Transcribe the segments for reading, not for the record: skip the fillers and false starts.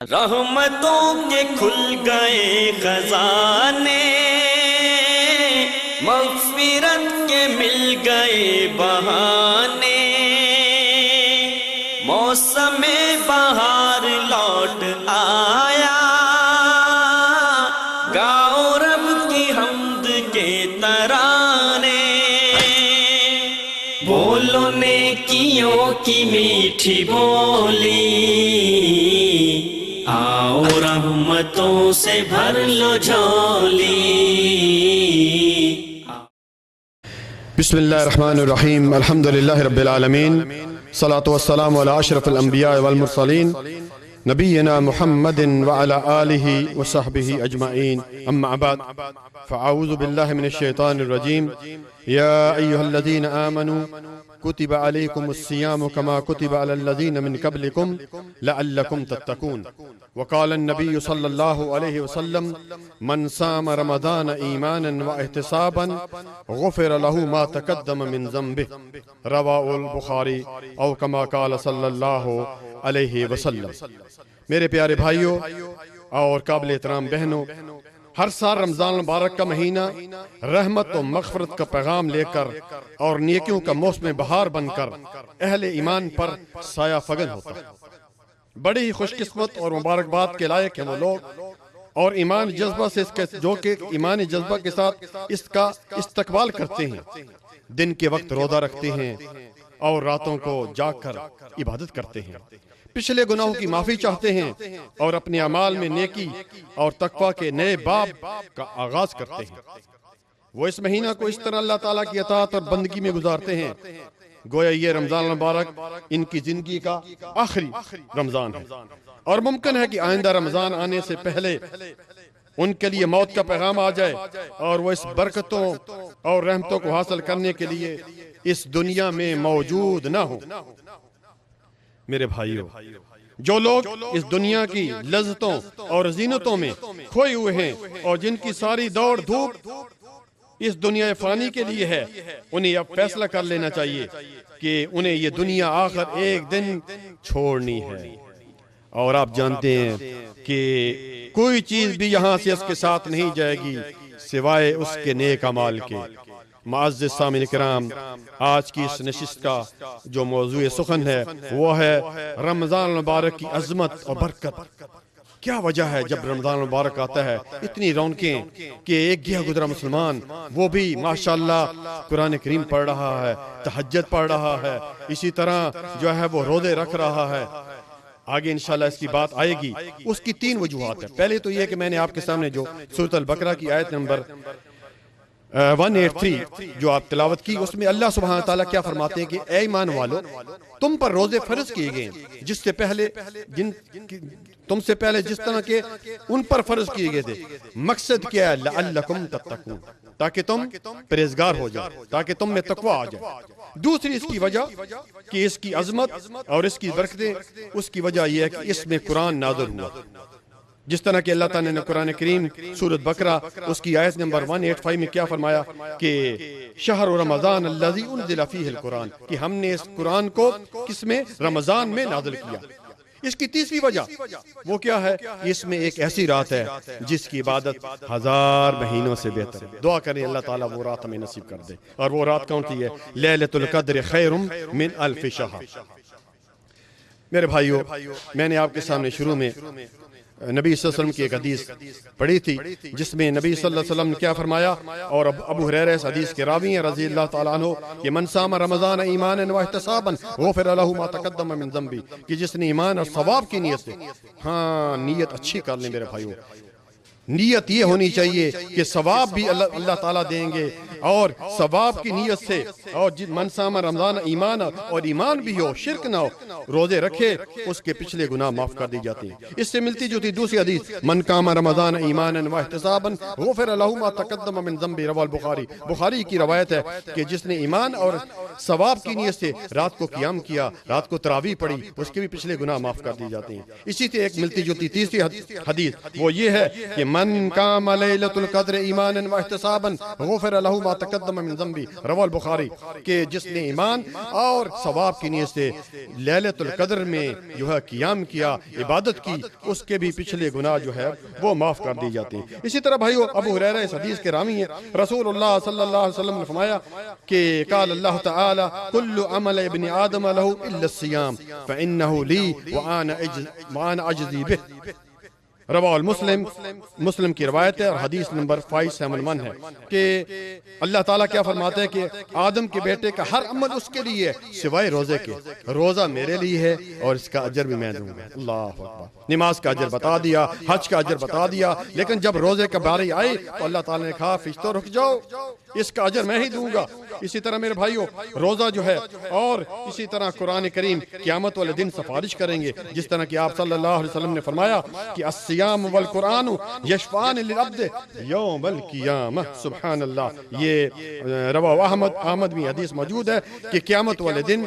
رحمتوں کے کھل گئے خزانے، مغفرت کے مل گئے بہانے، موسم بہار لوٹ آیا، گاؤ رب کی حمد کے ترانے، بولو نیکیوں کی میٹھی بولی، آؤ رحمتوں سے بھر لو جھولی۔ بسم اللہ الرحمن الرحیم، الحمدللہ رب العالمین، صلاۃ والسلام علی اشرف الانبیاء والمرسلین، نبینا محمد وعلی آلہ وصحبہ اجمعین، اما بعد فاعوذ باللہ من الشیطان الرجیم، یا ایہا الذین آمنوا کتب علیکم الصیام کما کتب علی الذین من قبلکم لعلکم تتقون، وقال النبی صلی اللہ علیہ وسلم من صام رمضان ایمانا واحتسابا غفر له ما تقدم من ذنبه، رواہ البخاری، او کما قال صلی اللہ علیہ وسلم۔ میرے پیارے بھائیوں اور قابل احترام بہنوں، ہر سال رمضان المبارک کا مہینہ رحمت و مغفرت کا پیغام لے کر اور نیکیوں کا موسم بہار بن کر اہل ایمان پر سایہ فگن ہوتا ہے۔ بڑی ہی خوش قسمت اور مبارکباد کے لائق ہیں وہ لوگ اور ایمان جذبہ سے جو کہ ایمان جذبہ کے ساتھ اس کا استقبال کرتے ہیں، دن کے وقت روزہ رکھتے ہیں اور راتوں کو جاگ کر عبادت کرتے ہیں، پچھلے گناہوں کی معافی چاہتے ہیں اور اپنے اعمال میں نیکی اور تقوی کے نئے باب کا آغاز کرتے ہیں۔ وہ اس مہینہ کو اس طرح اللہ تعالیٰ کی اطاعت اور بندگی میں گزارتے ہیں گویا یہ رمضان المبارک ان کی زندگی کا آخری رمضان ہے، اور ممکن ہے کہ آئندہ رمضان آنے سے پہلے ان کے لیے موت کا پیغام آ جائے اور وہ اس برکتوں اور رحمتوں کو حاصل کرنے کے لیے اس دنیا میں موجود نہ ہوں۔ میرے بھائیوں، جو لوگ اس دنیا کی لذتوں اور زینتوں میں کھوئے ہوئے ہیں اور جن کی ساری دوڑ دھوپ اس دنیا فانی کے لیے ہے، انہیں اب فیصلہ کر لینا چاہیے کہ انہیں یہ دنیا آخر ایک دن چھوڑنی ہے، اور آپ جانتے ہیں کہ کوئی چیز بھی یہاں سے اس کے ساتھ نہیں جائے گی سوائے اس کے نیک اعمال کے۔ معزز سامعین کرام، آج کی اس نشست کا جو موضوع سخن ہے وہ ہے رمضان المبارک کی عظمت اور برکت۔ کیا وجہ ہے جب رمضان المبارک آتا ہے اتنی رونقیں کہ ایک گیا گزرا مسلمان وہ بھی ماشاءاللہ قرآن کریم پڑھ رہا ہے، تہجد پڑھ رہا ہے، اسی طرح جو ہے وہ روزے رکھ رہا ہے۔ آگے انشاءاللہ اس کی بات آئے گی۔ اس کی تین وجوہات ہیں۔ پہلے تو یہ کہ میں نے آپ کے سامنے جو سورۃ البقرہ کی آیت نمبر 183 جو آپ تلاوت کی، اس میں اللہ سبحانہ تعالیٰ کیا فرماتے ہیں کہ اے ایمان والو، تم پر روزے فرض کیے گئے ہیں تم سے پہلے جس طرح کے ان پر فرض کیے گئے تھے۔ مقصد کیا ہے؟ لعلکم تتقون، تاکہ تم پرہیزگار ہو جاؤ، تاکہ تم میں تقوی آ جائے۔ دوسری اس کی وجہ کہ اس کی عظمت اور اس کی برکتیں، اس کی وجہ یہ ہے کہ اس میں قرآن نازل ہوا، جس طرح کہ اللہ تعالیٰ نے قرآن کریم سورۃ بقرہ اس کی آیت نمبر 185 میں کیا فرمایا کہ شہر رمضان الذی انزل فیہ القرآن، کہ ہم نے اس قرآن کو کس میں؟ رمضان میں نازل کیا۔ اس کی تیسری وجہ وہ کیا ہے؟ اس میں ایک ایسی رات ہے جس کی عبادت 1000 مہینوں سے بہتر ہے۔ دعا کریں اللہ تعالیٰ وہ رات ہمیں نصیب کر دے، اور وہ رات کون سی ہے؟ لیلۃ القدر خیر من الف شہر۔ میرے بھائیوں، میں نے آپ کے سامنے شروع میں نبی صلی اللہ علیہ وسلم کی ایک حدیث پڑھی تھی جس میں نبی صلی اللہ علیہ وسلم نے کیا فرمایا، اور ابو ہریرہ اس حدیث کے راوی ہیں رضی اللہ تعالیٰ عنہ، کہ من صام رمضان ایمانا واحتسابا غفر له ما تقدم من ذنبه، کہ جس نے ایمان اور ثواب کی نیت سے، ہاں نیت اچھی کر لیں میرے بھائیوں، نیت یہ ہونی چاہیے کہ ثواب بھی اللہ تعالیٰ دیں گے، اور ثواب کی نیت سے، اور من صام رمضان ایمان، اور ایمان بھی ہو، شرک نہ ہو، روزے رکھے، اس کے پچھلے گناہ معاف کر دی جاتے ہیں۔ اس سے ملتی جوتی دوسری حدیث، من قام رمضان ایمانا واحتسابا غفر له ما تقدم من ذنبه، رواہ البخاری، بخاری کی روایت ہے کہ جس نے ایمان اور ثواب کی نیت سے رات کو قیام کیا، رات کو تراویح پڑھی، اس کے بھی پچھلے گناہ معاف کر دی جاتے ہیں۔ اسی سے ایک ملتی جوتی تیسری حدیث وہ یہ ہے کہ من قام لیلۃ القدر ایمانا واحتسابا غفر له ما تقدم من ذنبی، رواه البخاری، کہ جس نے ایمان اور ثواب کی نیت سے لیلۃ القدر میں جو ہے قیام کیا، عبادت کی، اس کے بھی پچھلے گناہ جو ہے وہ معاف کر دی جاتے ہیں۔ اسی طرح بھائیو ابو ہریرہ اس حدیث کے راوی ہیں، رسول اللہ صلی اللہ علیہ وسلم نے فرمایا کہ قال اللہ تعالی کل عمل ابن آدم له الا الصیام فانه لی وانا اجزی بہ، رواہ المسلم، مسلم کی روایت ہے اور حدیث نمبر 571 ہے کہ اللہ تعالیٰ کیا فرماتے ہیں کہ آدم کے بیٹے کا ہر عمل اس کے لیے سوائے روزے کے، روزہ میرے لیے ہے اور اس کا اجر بھی میں دوں گا۔ اللہ اکبر، نماز کا اجر بتا دیا، حج کا اجر بتا دیا، لیکن جب روزے کا باری آئی تو اللہ تعالیٰ نے کہا فرشتوں رک جاؤ، اس کا اجر میں ہی دوں گا۔ اسی طرح میرے بھائیوں روزہ جو ہے، اور اسی طرح قرآن کریم قیامت والے دن سفارش کریں گے، جس طرح کہ آپ صلی اللہ علیہ وسلم نے فرمایا کہ الصیام والقرآن یشفعان للعبد یوم القیامہ، سبحان اللہ۔ یہ رواہ احمد میں حدیث موجود ہے کہ قیامت والے دن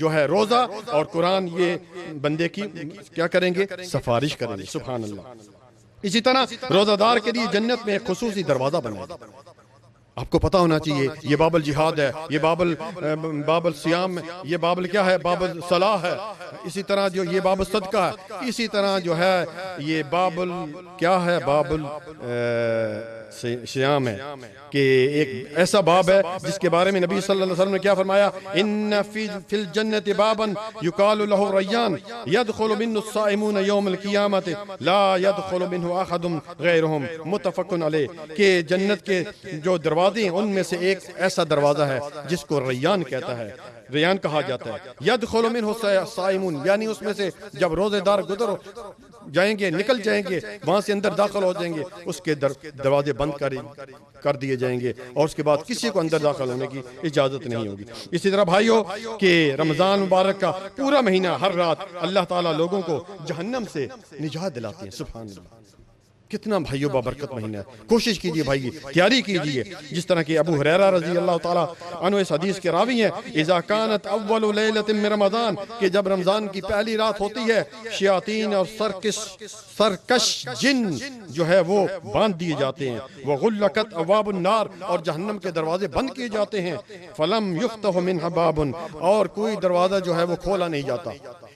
جو ہے روزہ اور قرآن یہ بندے کی کیا کریں گے؟ سفارش کریں گے، سبحان اللہ۔ اسی طرح روزہ دار کے لیے جنت میں ایک خصوصی دروازہ بنا ہے، آپ کو پتا ہونا چاہیے، یہ باب الجہاد ہے، یہ باب الصیام، یہ باب کیا ہے؟ باب الصلاح ہے، اسی طرح جو یہ باب الصدقہ ہے، اسی طرح جو ہے یہ باب کیا ہے؟ باب الصیام ہے، کہ ایک ایسا باب ہے جس کے بارے میں نبی صلی اللہ علیہ وسلم نے کیا فرمایا؟ ان فی الجنت بابا یقال له ریان يدخل منه الصائمون یوم القیامت لا يدخل منه احد غیرهم، متفق علیہ، کہ جنت کے جو دروازے ہیں ان میں سے ایک ایسا دروازہ ہے جس کو ریان کہتا ہے، ریان کہا جاتا ہے، یدخل منہ الصائمون، یعنی اس میں سے جب روزے دار گزر جائیں گے، نکل جائیں گے، وہاں سے اندر داخل ہو جائیں گے، اس کے دروازے بند کر دیے جائیں گے اور اس کے بعد کسی کو اندر داخل ہونے کی اجازت نہیں ہوگی۔ اسی طرح بھائیو کہ رمضان مبارک کا پورا مہینہ ہر رات اللہ تعالیٰ لوگوں کو جہنم سے نجات دلاتے ہیں، سبحان اللہ۔ کتنا بھائیو بابرکت مہینہ ہے، کوشش کیجئے بھائی، تیاری کیجئے، جس طرح کہ ابو ہریرہ رضی اللہ تعالیٰ عنہ اس حدیث کے راوی ہیں، اذا کانت اول لیلۃ من رمضان، کہ جب رمضان کی پہلی رات ہوتی ہے، شیاطین اور سرکش جن جو ہے وہ باندھ دیے جاتے ہیں، وغلقت ابواب النار، اور جہنم کے دروازے بند کیے جاتے ہیں، فلم یفتح منها باب، اور کوئی دروازہ جو ہے وہ کھولا نہیں جاتا۔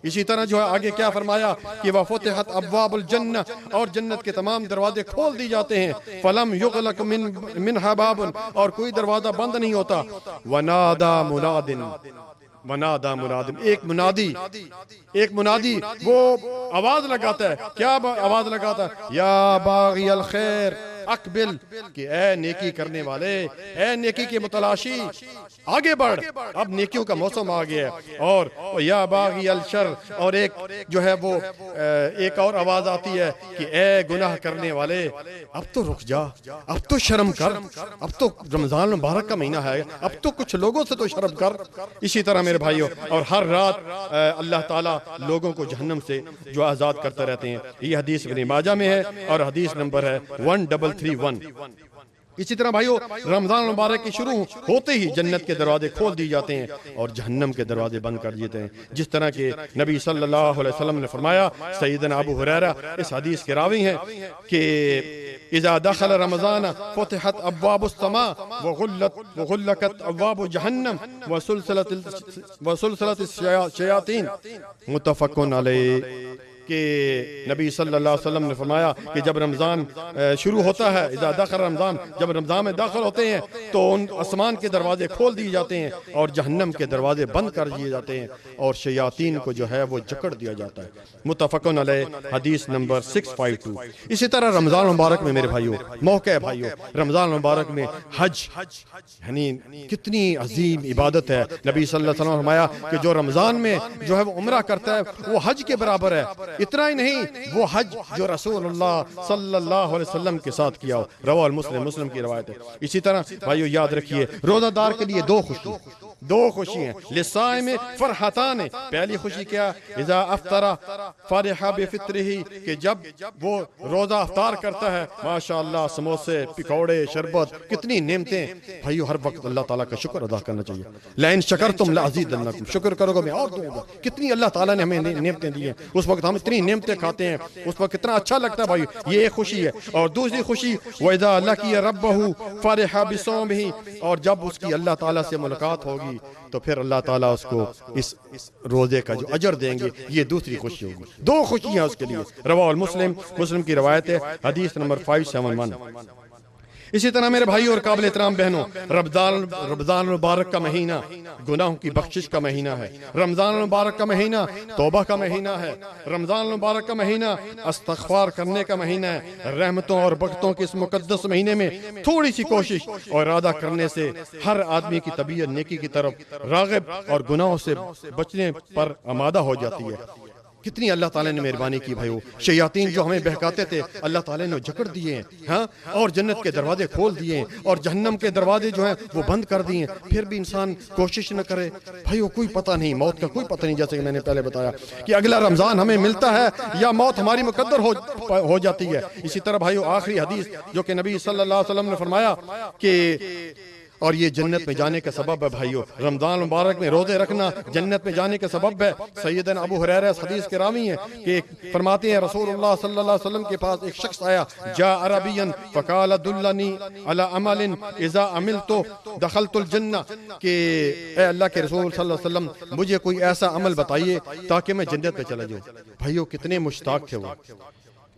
اسی طرح جو ہے آگے کیا فرمایا کہ وفتحت ابواب الجنہ، اور جنت کے تمام دروازے کھول دی جاتے ہیں، فلم یغلق منها باب، اور کوئی دروازہ بند نہیں ہوتا، ونادى مناد، ایک منادی وہ آواز لگاتا ہے، کیا آواز لگاتا ہے؟ یا باغی الخیر اقبل، کہ اے نیکی کرنے والے، اے نیکی کے متلاشی آگے بڑھ، اب نیکیوں کا موسم آ گیا ہے۔ اور یا باغی الشر، اور ایک جو ہے وہ ایک اور آواز آتی ہے کہ اے گناہ کرنے والے اب تو رک جا، اب تو شرم کر، اب تو رمضان مبارک کا مہینہ ہے، اب تو کچھ لوگوں سے تو شرم کر۔ اسی طرح میرے بھائیوں، اور ہر رات اللہ تعالیٰ لوگوں کو جہنم سے جو آزاد کرتے رہتے ہیں، یہ حدیث ابن ماجہ میں ہے اور حدیث نمبر ہے 1331۔ اسی طرح بھائیو رمضان مبارک کی شروع ہوتے ہی جنت کے دروازے کھول دی جاتے ہیں اور جہنم کے دروازے بند کر دیتے ہیں، جس طرح کہ نبی صلی اللہ علیہ وسلم نے فرمایا، سیدنا ابو ہریرہ اس حدیث کے راوی ہیں کہ اذا دخل رمضان فتحت ابواب السماء وغلقت ابواب جہنم وسلسلت الشیاطین، متفق علیہ، کہ نبی صلی اللہ علیہ وسلم نے فرمایا کہ جب رمضان شروع ہوتا ہے، اذا دخل رمضان، جب رمضان میں داخل ہوتے ہیں تو ان آسمان کے دروازے کھول دیے جاتے ہیں اور جہنم کے دروازے بند کر دیے جاتے ہیں اور شیاطین کو جو ہے وہ جکڑ دیا جاتا ہے، متفق علیہ، حدیث نمبر 652۔ اسی طرح رمضان مبارک میں میرے بھائیوں موقع ہے، بھائیوں رمضان مبارک میں حج یعنی کتنی عظیم عبادت ہے۔ نبی صلی اللہ علیہ وسلم نے فرمایا کہ جو رمضان میں جو ہے وہ عمرہ کرتا ہے وہ حج کے برابر ہے، اتنا ہی نہیں وہ حج جو رسول اللہ صلی اللہ علیہ وسلم کے ساتھ کیا ہو، رواہ مسلم کی روایت ہے۔ اسی طرح بھائیو یاد رکھیے روزہ دار کے لیے دو خوشی ہیں، للصائم فرحتان، پہلی خوشی کیا؟ اذا افطر فرح بفطرہ، کہ جب وہ روزہ افطار کرتا ہے ماشاءاللہ سموسے، پکوڑے، شربت، کتنی نعمتیں، بھائیو ہر وقت اللہ تعالیٰ کا شکر ادا کرنا چاہیے۔ لئن شکرتم لازیدنکم، شکر کرو گے میں اور دوں گا، کتنی اللہ تعالیٰ نے ہمیں نعمتیں دی ہیں، اس وقت ہم کتنی نعمتیں کھاتے ہیں اس پر کتنا اچھا لگتا ہے بھائی، یہ ایک خوشی ہے. اور دوسری خوشی وَإِذَا لَقِيَ رَبَّهُ فَرِحَ بِصَوْمِهِ، اور جب اس کی اللہ تعالیٰ سے ملاقات ہوگی تو پھر اللہ تعالیٰ اس کو اس روزے کا جو اجر دیں گے، یہ دوسری خوشی ہوگی. دو خوشیاں اس کے لیے. رواہ المسلم، مسلم کی روایت ہے، حدیث نمبر 571. اسی طرح میرے بھائی اور قابل احترام بہنوں، رمضان المبارک کا مہینہ گناہوں کی بخشش کا مہینہ ہے. رمضان المبارک کا مہینہ توبہ کا مہینہ ہے. رمضان المبارک کا مہینہ استغفار کرنے کا مہینہ ہے. رحمتوں اور برکتوں کے اس مقدس مہینے میں تھوڑی سی کوشش اور ارادہ کرنے سے ہر آدمی کی طبیعت نیکی کی طرف راغب اور گناہوں سے بچنے پر آمادہ ہو جاتی ہے. کتنی اللہ تعالیٰ نے مہربانی کی بھائیو. شیاطین جو ہمیں بہکاتے تھے اللہ تعالیٰ نے جکڑ دیے ہیں، ہاں، اور جنت کے دروازے کھول دیے ہیں اور جہنم کے دروازے جو ہیں وہ بند کر دیے ہیں. پھر بھی انسان کوشش نہ کرے بھائیو، کوئی پتہ نہیں، موت کا کوئی پتہ نہیں. جیسے کہ میں نے پہلے بتایا کہ اگلا رمضان ہمیں ملتا ہے یا موت ہماری مقدر ہو جاتی ہے. اسی طرح بھائیو آخری حدیث جو کہ نبی صلی اللہ علیہ وسلم نے فرمایا کہ اور یہ جنت میں جانے کا سبب ہے بھائیو، رمضان مبارک میں روزے رکھنا جنت میں جانے کا سبب ہے. سیدنا ابو ہریرہ اس حدیث کے راوی ہیں کہ فرماتے ہیں رسول اللہ صلی اللہ علیہ وسلم کے پاس ایک شخص آیا، جاء عربیًا فقال دلنی علی عمل اذا عملت دخلت الجنہ، کہ اے اللہ کے رسول صلی اللہ علیہ وسلم مجھے کوئی ایسا عمل بتائیے تاکہ میں جنت میں چلا جاؤں. بھائیو کتنے مشتاق تھے وہ،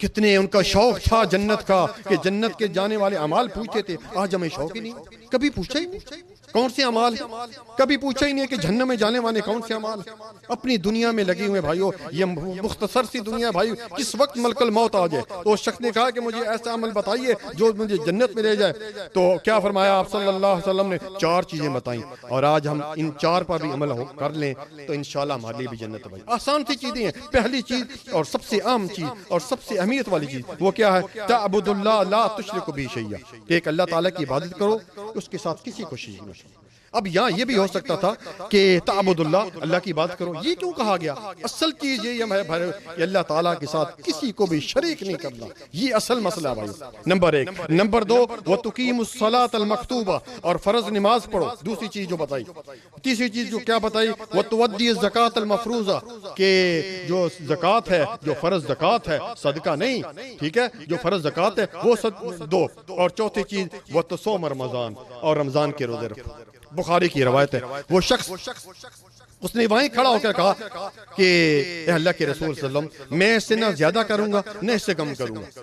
کتنے ان کا شوق تھا جنت کا کہ جنت کے جانے والے اعمال پوچھتے تھے. آج ہمیں شوق ہی نہیں، کبھی پوچھا ہی نہیں کون سے اعمال، کبھی پوچھا ہی نہیں کہ جہنم میں جانے والے کون سے اعمال. اپنی دنیا میں لگے ہوئے بھائیو، یہ مختصر سی دنیا بھائیو، کس وقت ملک الموت آ جائے. تو اس شخص نے کہا کہ مجھے ایسا عمل بتائیے جو مجھے جنت میں لے جائے. تو کیا فرمایا آپ صلی اللہ علیہ وسلم نے؟ 4 چیزیں بتائیں، اور آج ہم ان 4 پر بھی عمل کر لیں تو انشاءاللہ ہمارے لیے بھی جنت ہے. آسان سی چیزیں ہیں. پہلی چیز اور سب سے عام چیز اور سب سے اہمیت والی چیز وہ کیا ہے؟ تعبد اللہ لا تشرک بہ شیئا، کہ ایک اللہ تعالیٰ کی عبادت کرو، اس کے ساتھ کسی کو شریک نہ کرو. اب یہاں یہ بھی ہو سکتا تھا کہ تعبد اللہ کی بات کرو، یہ کیوں کہا گیا؟ اصل چیز یہ ہے کہ اللہ تعالیٰ کے ساتھ کسی کو بھی شریک نہیں کرنا، یہ اصل مسئلہ ہے بھائی. نمبر 1. نمبر 2 وَتُقِيمُ الصَّلَاةَ الْمَكْتُوبَةَ، اور فرض نماز پڑھو. دوسری چیز جو بتائی. تیسری چیز جو کیا بتائی؟ وَتُؤَدِّي الزَّكَاةَ الْمَفْرُوضَةَ، کہ جو زکوٰۃ ہے، جو فرض زکوٰۃ ہے، صدقہ نہیں، ٹھیک ہے، جو فرض زکوٰۃ ہے وہ دو. اور چوتھی چیز وَتُصُومَ رمضان، اور رمضان کے روزے رکھو. بخاری کی روایت ہے، وہ شخص اس نے وہیں کھڑا ہو کر کہا کہ اے اللہ کے رسول صلی اللہ علیہ وسلم میں اس سے نہ زیادہ کروں گا نہ اس سے کم کروں گا،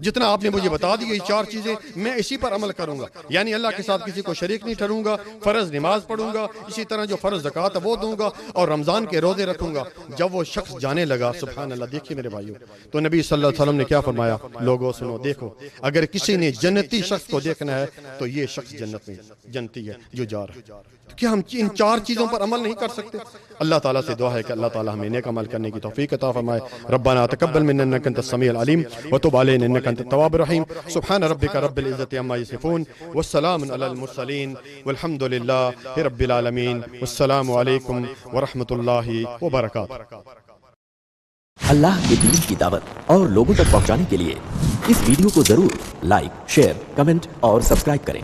جتنا آپ نے مجھے بتا دی یہ 4 چیزیں میں اسی پر عمل کروں گا. یعنی اللہ کے ساتھ کسی کو شریک نہیں ٹھہروں گا، فرض نماز پڑھوں گا، اسی طرح جو فرض زکوٰۃ ہے وہ دوں گا، اور رمضان کے روزے رکھوں گا. جب وہ شخص جانے لگا، سبحان اللہ، دیکھیے میرے بھائیو، تو نبی صلی اللہ علیہ وسلم نے کیا فرمایا؟ لوگوں سنو، دیکھو، اگر کسی نے جنتی شخص کو دیکھنا ہے تو یہ شخص جنت میں جنتی ہے جو جا رہا ہے. کیا ہم ان 4 چیزوں پر عمل نہیں کر سکتے؟ اللہ تعالیٰ سے دعا ہے کہ اللہ تعالیٰ ہمیں نیک عمل کرنے کی توفیق عطا فرمائے. ربنا تقبل منا انك انت السميع العليم وتب علينا انك انت التواب الرحيم. سبحان ربك رب العزة عما يصفون والسلام على المرسلين والحمد لله رب العالمين. والسلام عليكم ورحمة الله وبركاته. اللہ کے دین کی دعوت اور لوگوں تک پہنچانے کے لیے اس ویڈیو کو ضرور لائک، شیئر، کمنٹ اور سبسکرائب کریں.